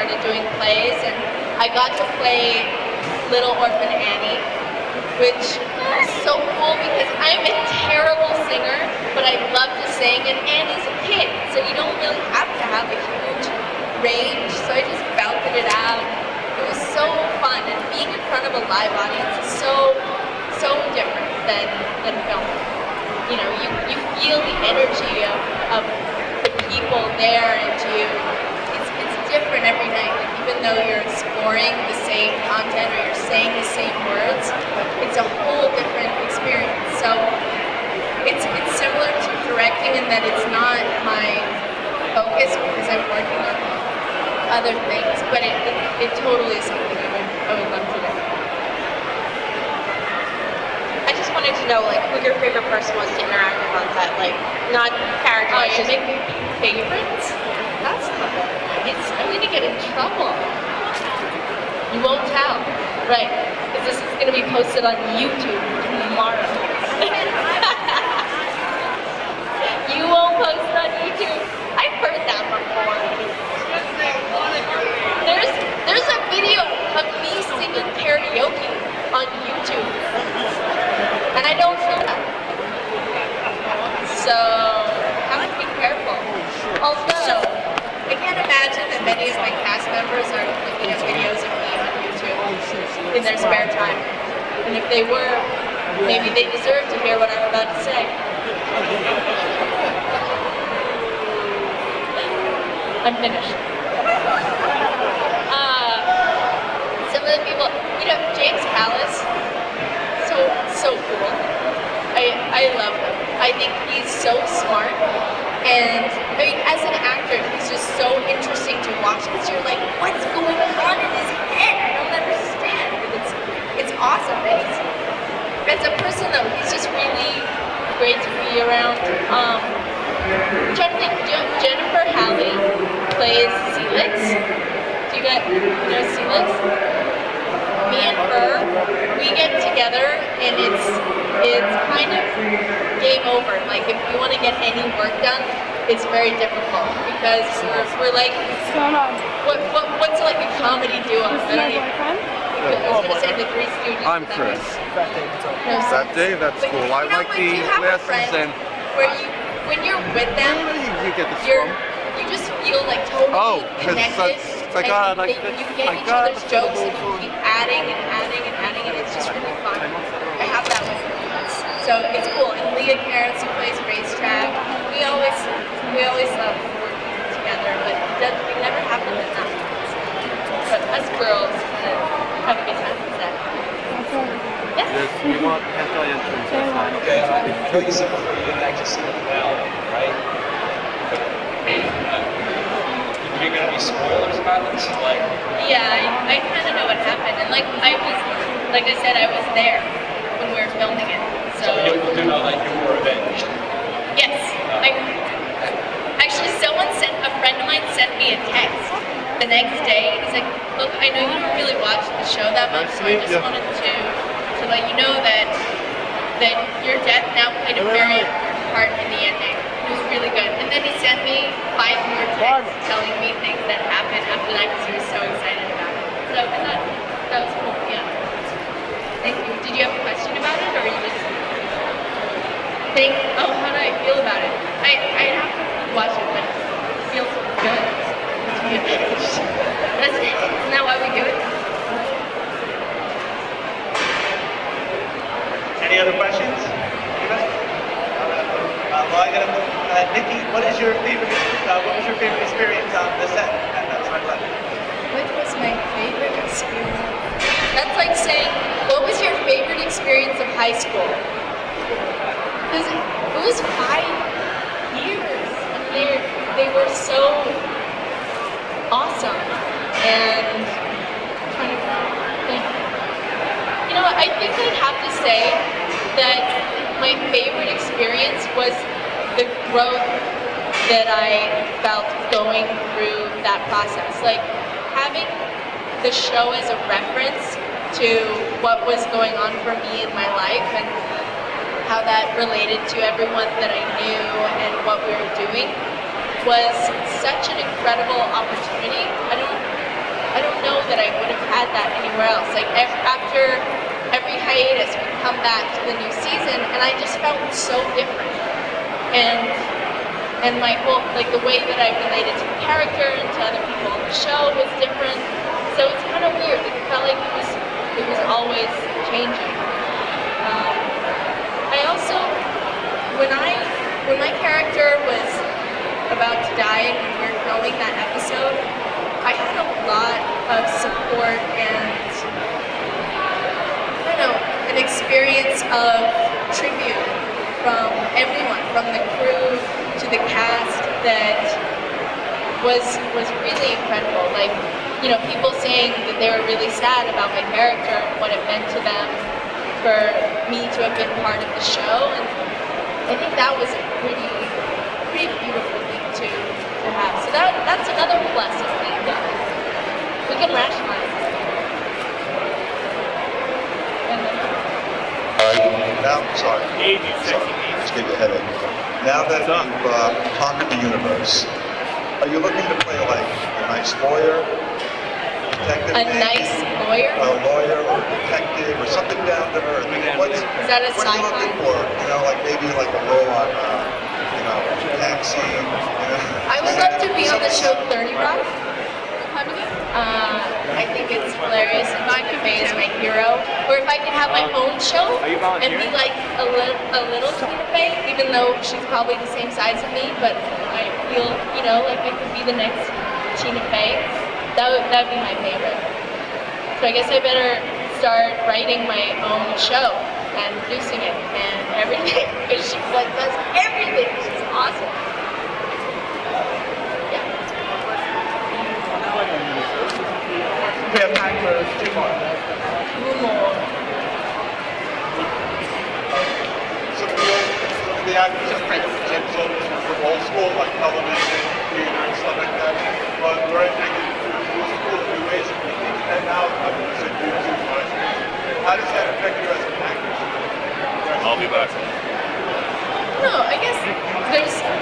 started doing plays, and I got to play Little Orphan Annie, which was so cool because I'm a terrible singer, but I love to sing, and Annie's a kid, so you don't really have to have a huge range, so I just belted it out. It was so fun, and being in front of a live audience is so different than film. You know, you feel the energy of the people there, and it's different every night. Like, even though you're exploring the same content or you're saying the same words, it's a whole different experience. So it's similar to directing in that it's not my focus because I'm working on other things, but it totally is something I would love to do. I just wanted to know, like, who your favorite person was to interact with on set, like, not character. Oh, you make me favorites? That's not I'm gonna get in trouble. You won't tell, right? Because this is gonna be posted on YouTube tomorrow. You won't post it on YouTube. I've heard that before. There's a video of me singing karaoke on YouTube, and I don't know that. So have to be careful. Also, I can't imagine that many of my cast members are looking at videos of me on YouTube in their spare time. And if they were, maybe they deserve to hear what I'm about to say. I'm finished. Some of the people, you know, James Callis, so cool. I love him. I think he's so smart, and I mean, as an actor, he's just so interesting to watch because you're like, what's going on in his head? I don't understand. It's awesome. And as a person though, he's just really great to be around. I'm trying to think. Jennifer Halley plays Celix. Do you guys know Celix? Me and her, we get together, and it's kind of game over. Like, if you want to get any work done, it's very difficult because we're like, what's like a comedy duo? I don't even. I was gonna say the Three Stooges. I'm Chris. That day, that's cool. I like the lessons and where when you're with them, you get the you just feel like totally connected. It's like, you get each other's jokes and you keep adding and adding and adding, and it's just really fun. I have that with me. So it's cool. And Leah Carrots, who plays Racetrack, we always love working together, but we never have them enough. But us girls have a good time with that. Yes? Yes, we want anti-entrance. Okay, I know you said before you didn't actually see the finale, right? You're gonna be spoilers about this? Like, yeah, I kind of know what happened, and like I said, I was there when we were filming it. So you do know that you were avenged. Yes, actually, a friend of mine sent me a text the next day. He's like, look, I know you don't really watch the show that much, so I just wanted to let you know that your death now played a very important part in the ending. It was really good. And then he sent me 5 more texts telling me things that happened after that because he was so excited about it. So I thought that was cool, yeah. Thank you. Did you have a question about it, or you just think, oh, how do I feel about it? I have to watch it, but it feels good. Isn't that why we do it? Any other questions? Well, I gotta move. Nikki, what was your favorite experience on the set? What was my favorite experience? That's like saying, what was your favorite experience of high school? Because it was 5 years, and they were so awesome. And I'm trying to think. You know, I think I'd have to say that my favorite experience was the growth that I felt going through that process. Like, having the show as a reference to what was going on for me in my life and how that related to everyone that I knew and what we were doing was such an incredible opportunity. I had that anywhere else. Like after every hiatus, we come back to the new season, and I just felt so different. And my whole, like the way that I related to the character and to other people on the show was different. So it's kind of weird. It felt like it was always changing. I also, when my character was about to die and we were filming that episode, I had a lot of support and, I don't know, an experience of tribute from everyone, from the crew to the cast, that was really incredible. Like, you know, people saying that they were really sad about my character and what it meant to them for me to have been part of the show, and I think that was a pretty beautiful thing to have. So that's another plus of being done. We can rationalize it. Now, sorry. Just gave you a headache. Now that you've conquered the universe, are you looking to play like a nice lawyer, detective? A nice lawyer? A lawyer or a detective or something down to earth. Is that a What are you sci-fi? looking for? You know, like maybe like a role on, you know, Taxi. You know, I would love to be on the show 30 Rock. I think it's hilarious, and Tina Fey is my hero. Or if I could have my own show and be like a little Tina Fey, even though she's probably the same size as me, but I feel, you know, like I could be the next Tina Fey. That'd be my favorite. So I guess I better start writing my own show and producing it and everything, because she like does everything. She's awesome. Yeah. We have time for 2 more. Two more. some of the actors have been from old school, like television, theater, and stuff like that. But we're entering into new school, new ways of thinking, and now I'm going to say YouTube. How does that affect you as an actor? I'll be back. No, I guess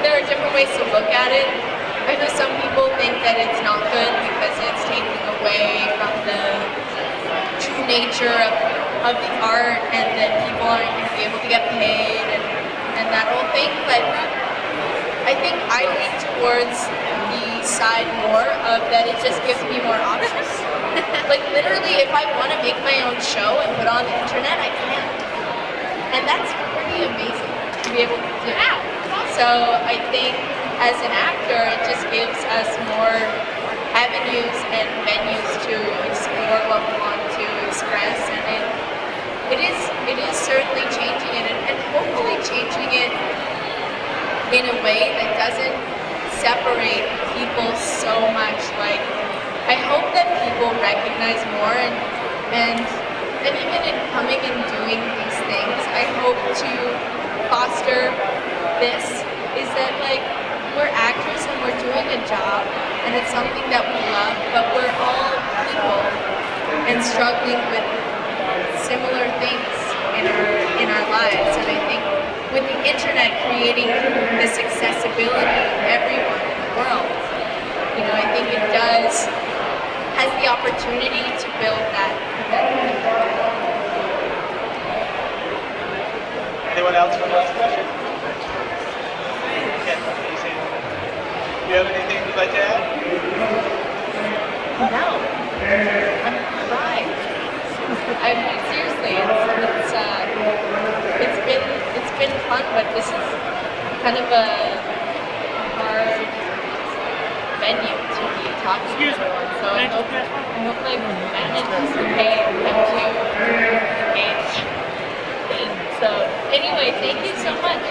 there are different ways to look at it. I know some people think that it's not good because it's taking away from the true nature of the art, and that people aren't going to be able to get paid and that whole thing. But I think I lean towards the side more of that it just gives me more options. Like literally, if I want to make my own show and put it on the internet, I can. And that's pretty amazing to be able to do. So I think as an actor, it just gives us more avenues and venues to explore what we want to express, and it is certainly changing it, and hopefully changing it in a way that doesn't separate people so much. Like, I hope that people recognize more, and even in coming and doing these things, I hope to foster this, is that like, we're actors and we're doing a job, and it's something that we love, but we're all people and struggling with similar things in our lives. And I think with the internet creating this accessibility to everyone in the world, you know, I think it has the opportunity to build that. Anyone else for the last question? Ken, do you have anything you'd like to add? No, I'm fine. Seriously, it's been fun, but this is kind of a hard venue to be talking to everyone. So I hope I managed to pay them to engage. So anyway, thank you so much.